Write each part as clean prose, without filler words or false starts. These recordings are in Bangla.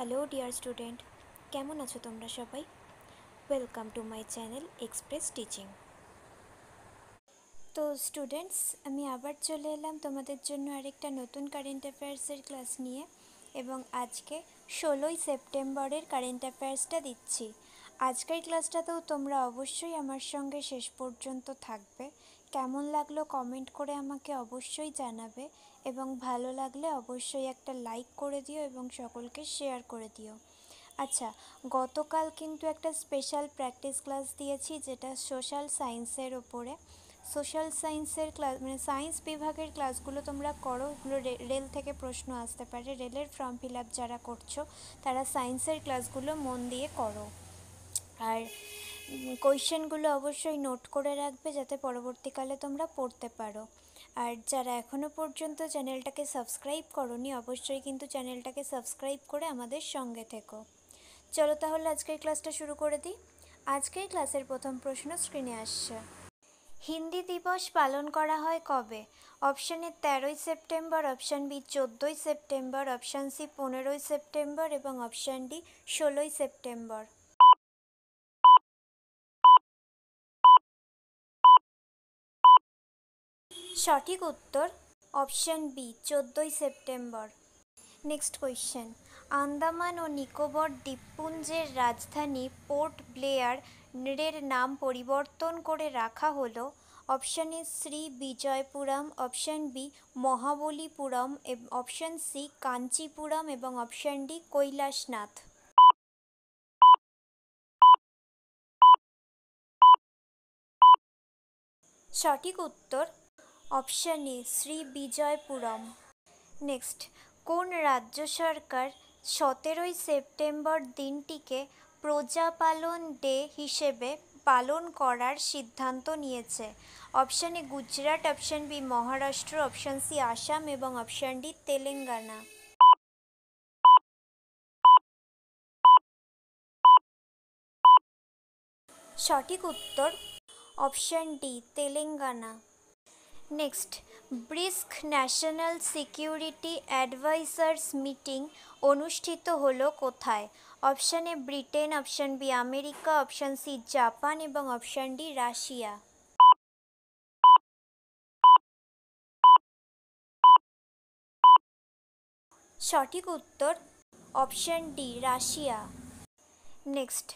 হ্যালো ডিয়ার স্টুডেন্ট, কেমন আছো তোমরা সবাই? Welcome to my channel express teaching. তো স্টুডেন্টস, আমি আবার চলে এলাম তোমাদের জন্য আরেকটা নতুন কারেন্ট অ্যাফেয়ার্সের ক্লাস নিয়ে, এবং আজকে 16ই সেপ্টেম্বরের কারেন্ট অ্যাফেয়ার্সটা দিচ্ছি। আজকের ক্লাসটাতেও তোমরা অবশ্যই আমার সঙ্গে শেষ পর্যন্ত থাকবে। কেমন লাগলো কমেন্ট করে আমাকে অবশ্যই জানাবে, এবং ভালো লাগলে অবশ্যই একটা লাইক করে দিও এবং সকলকে শেয়ার করে দিও। আচ্ছা, গতকাল কিন্তু একটা স্পেশাল প্র্যাকটিস ক্লাস দিয়েছি, যেটা সোশ্যাল সায়েন্সের ওপরে। সোশ্যাল সায়েন্সের ক্লাস মানে সায়েন্স বিভাগের ক্লাসগুলো তোমরা করো, ওগুলো রেল থেকে প্রশ্ন আসতে পারে। রেলের ফর্ম ফিল আপ যারা করছো তারা সায়েন্সের ক্লাসগুলো মন দিয়ে করো, আর কোয়েশ্চেনগুলো অবশ্যই নোট করে রাখবে যাতে পরবর্তীকালে তোমরা পড়তে পারো। আর যারা এখনও পর্যন্ত চ্যানেলটাকে সাবস্ক্রাইব করোনি, অবশ্যই কিন্তু চ্যানেলটাকে সাবস্ক্রাইব করে আমাদের সঙ্গে থেকো। চলো তাহলে আজকের ক্লাসটা শুরু করে দিই। আজকের ক্লাসের প্রথম প্রশ্ন স্ক্রিনে আসছে। হিন্দি দিবস পালন করা হয় কবে? অপশান এ 13ই সেপ্টেম্বর, অপশান বি 14ই সেপ্টেম্বর, অপশান সি 15ই সেপ্টেম্বর এবং অপশান ডি 16ই সেপ্টেম্বর। সঠিক উত্তর অপশান বি 14ই সেপ্টেম্বর। Next question. আন্দামান ও নিকোবর দ্বীপপুঞ্জের রাজধানী পোর্ট ব্লেয়ার এর নাম পরিবর্তন করে রাখা হলো। Option A Shri Vijayapuram, option B Mahabalipuram, option C Kanchipuram এবং অপশান ডি কৈলাসনাথ। সঠিক উত্তর option A Shri Vijayapuram. Next, কোন রাজ্য সরকার 17ই সেপ্টেম্বর দিনটিকে প্রজাপালন ডে হিসেবে পালন করার সিদ্ধান্ত নিয়েছে? Option A Gujarat, option B Maharashtra, option C Assam এবং অপশান ডি তেলেঙ্গানা। সঠিক উত্তর option D Telangana. Next, BRICS national security advisers meeting অনুষ্ঠিত হলো কোথায়? Option A Britain, option B America, option C Japan এবং অপশান ডি রাশিয়া। সঠিক উত্তর অপশান ডি রাশিয়া। নেক্সট,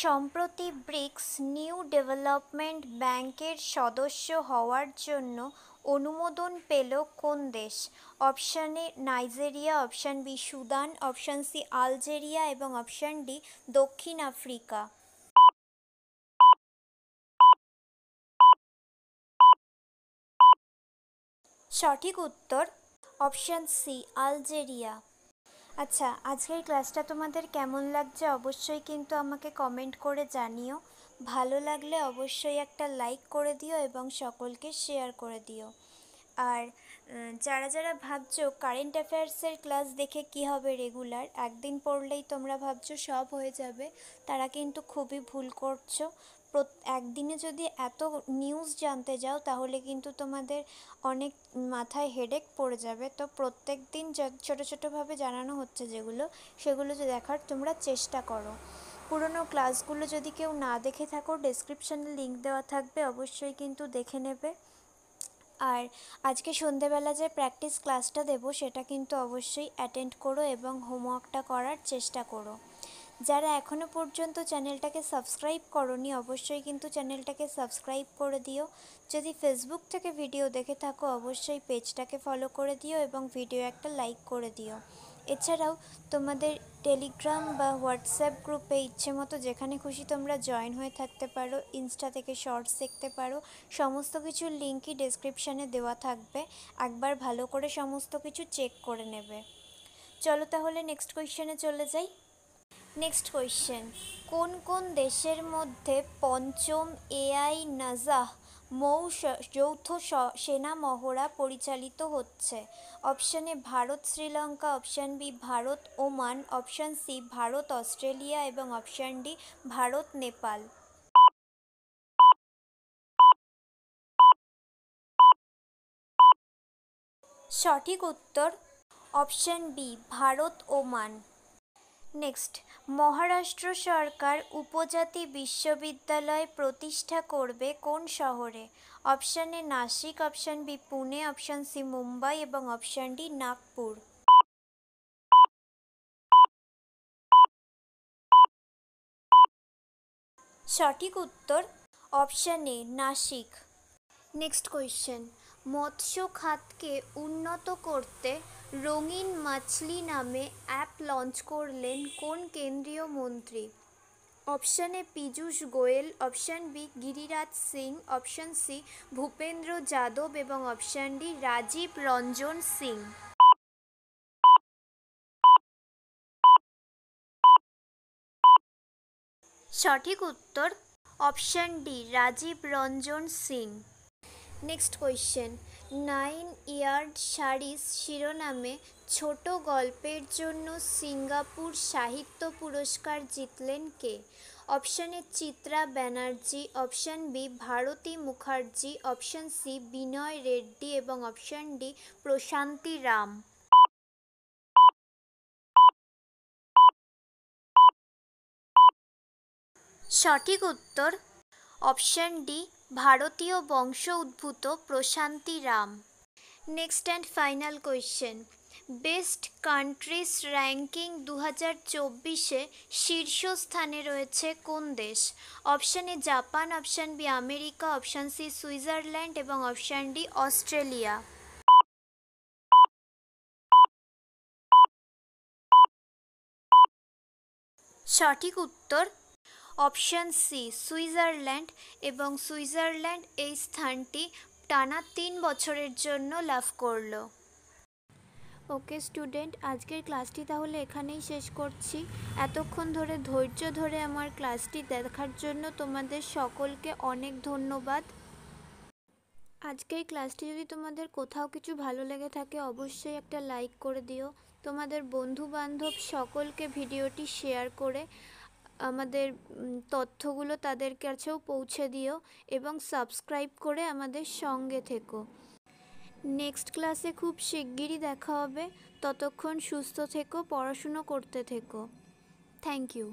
সম্প্রতি ব্রিক্স নিউ ডেভেলপমেন্ট ব্যাংকের সদস্য হওয়ার জন্য অনুমোদন পেল কোন দেশ? Option A Nigeria, option B Sudan, option C Algeria এবং অপশান ডি দক্ষিণ আফ্রিকা। সঠিক উত্তর অপশান সি আলজেরিয়া। আচ্ছা, আজকের ক্লাসটা তোমাদের কেমন লাগছে অবশ্যই কিন্তু আমাকে কমেন্ট করে জানিও। ভালো লাগলে অবশ্যই একটা লাইক করে দিও এবং সকলকে শেয়ার করে দিও। আর যারা যারা ভাবছো কারেন্ট অ্যাফেয়ার্সের ক্লাস দেখে কি হবে রেগুলার, একদিন পড়লেই তোমরা ভাবছো সব হয়ে যাবে, তারা কিন্তু খুবই ভুল করছো। একদিনে যদি এত নিউজ জানতে যাও তাহলে কিন্তু তোমাদের অনেক মাথায় হেডেক পড়ে যাবে। তো প্রত্যেক দিন ছোটো ছোটোভাবে জানানো হচ্ছে যেগুলো, সেগুলো যে দেখার তোমরা চেষ্টা করো। পুরনো ক্লাসগুলো যদি কেউ না দেখে থাকো, ডেসক্রিপশানে লিঙ্ক দেওয়া থাকবে, অবশ্যই কিন্তু দেখে নেবে। আর আজকে সন্ধেবেলা যে প্র্যাকটিস ক্লাসটা দেবো সেটা কিন্তু অবশ্যই অ্যাটেন্ড করো এবং হোমওয়ার্কটা করার চেষ্টা করো। যারা এখনও পর্যন্ত চ্যানেলটাকে সাবস্ক্রাইব করোনি, অবশ্যই কিন্তু চ্যানেলটাকে সাবস্ক্রাইব করে দিও। যদি ফেসবুক থেকে ভিডিও দেখে থাকো অবশ্যই পেজটাকে ফলো করে দিও এবং ভিডিও একটা লাইক করে দিও। এছাড়াও তোমাদের টেলিগ্রাম বা হোয়াটসঅ্যাপ গ্রুপে ইচ্ছে মতো যেখানে খুশি তোমরা জয়েন হয়ে থাকতে পারো, ইনস্টা থেকে শর্টস দেখতে পারো, সমস্ত কিছুর লিঙ্কই ডেসক্রিপশানে দেওয়া থাকবে। একবার ভালো করে সমস্ত কিছু চেক করে নেবে। চলো তাহলে নেক্সট কোয়েশ্চেনে চলে যাই। নেক্সট কোয়েশ্চেন, কোন কোন দেশের মধ্যে পঞ্চম এআই নাজাহ যৌথ সেনা মহড়া পরিচালিত হচ্ছে? Option A Bharat Sri Lanka, option B Bharat Oman, option C Bharat Australia এবং অপশান ডি ভারত নেপাল। সঠিক উত্তর option B Bharat Oman. Next, Maharashtra সরকার উপজাতি বিশ্ববিদ্যালয় প্রতিষ্ঠা করবে কোন শহরে? Option A Nashik, option B Pune, option C Mumbai এবং অপশান ডি নাগপুর। সঠিক উত্তর option A Nashik. Next question, মৎস্য খাতকে উন্নত করতে রঙিন মাছলি নামে অ্যাপ লঞ্চ করলেন কোন কেন্দ্রীয় মন্ত্রী? Option A Piyush Goyal, option B Giriraj Singh, option C Bhupender Yadav এবং অপশান ডি রাজীব রঞ্জন সিং। সঠিক উত্তর option D Rajiv Ranjan Singh. Next question, 9 yard saris শিরোনামে ছোট গল্পের জন্য সিঙ্গাপুর সাহিত্য পুরস্কার জিতলেন কে? Option A Chitra Banerjee, option B Bharati Mukherjee, option C Vinay Reddy এবং অপশান ডি প্রশান্তি রাম। সঠিক উত্তর অপশান ডি ভারতীয় বংশ উদ্ভূত Prashanti Ram. Next and final question, best countries ranking 2024-এ শীর্ষস্থানে রয়েছে কোন দেশ? Option A Japan, option B America, option C Switzerland এবং অপশান ডি অস্ট্রেলিয়া। সঠিক উত্তর অপশান সি সুইজারল্যান্ড, এবং সুইজারল্যান্ড এই স্থানটি টানা 3 বছরের জন্য লাভ করলো। ওকে স্টুডেন্ট, আজকের ক্লাসটি তাহলে এখানেই শেষ করছি। এতক্ষণ ধরে ধৈর্য ধরে আমার ক্লাসটি দেখার জন্য তোমাদের সকলকে অনেক ধন্যবাদ। আজকের ক্লাসটি যদি তোমাদের কোথাও কিছু ভালো লেগে থাকে অবশ্যই একটা লাইক করে দিও। তোমাদের বন্ধু বান্ধব সকলকে ভিডিওটি শেয়ার করে আমাদের তথ্যগুলো তাদের কাছেও পৌঁছে দিও এবং সাবস্ক্রাইব করে আমাদের সঙ্গে থেকো। নেক্সট ক্লাসে খুব শিগগিরই দেখা হবে। ততক্ষণ সুস্থ থেকো, পড়াশুনো করতে থেকো। Thank you.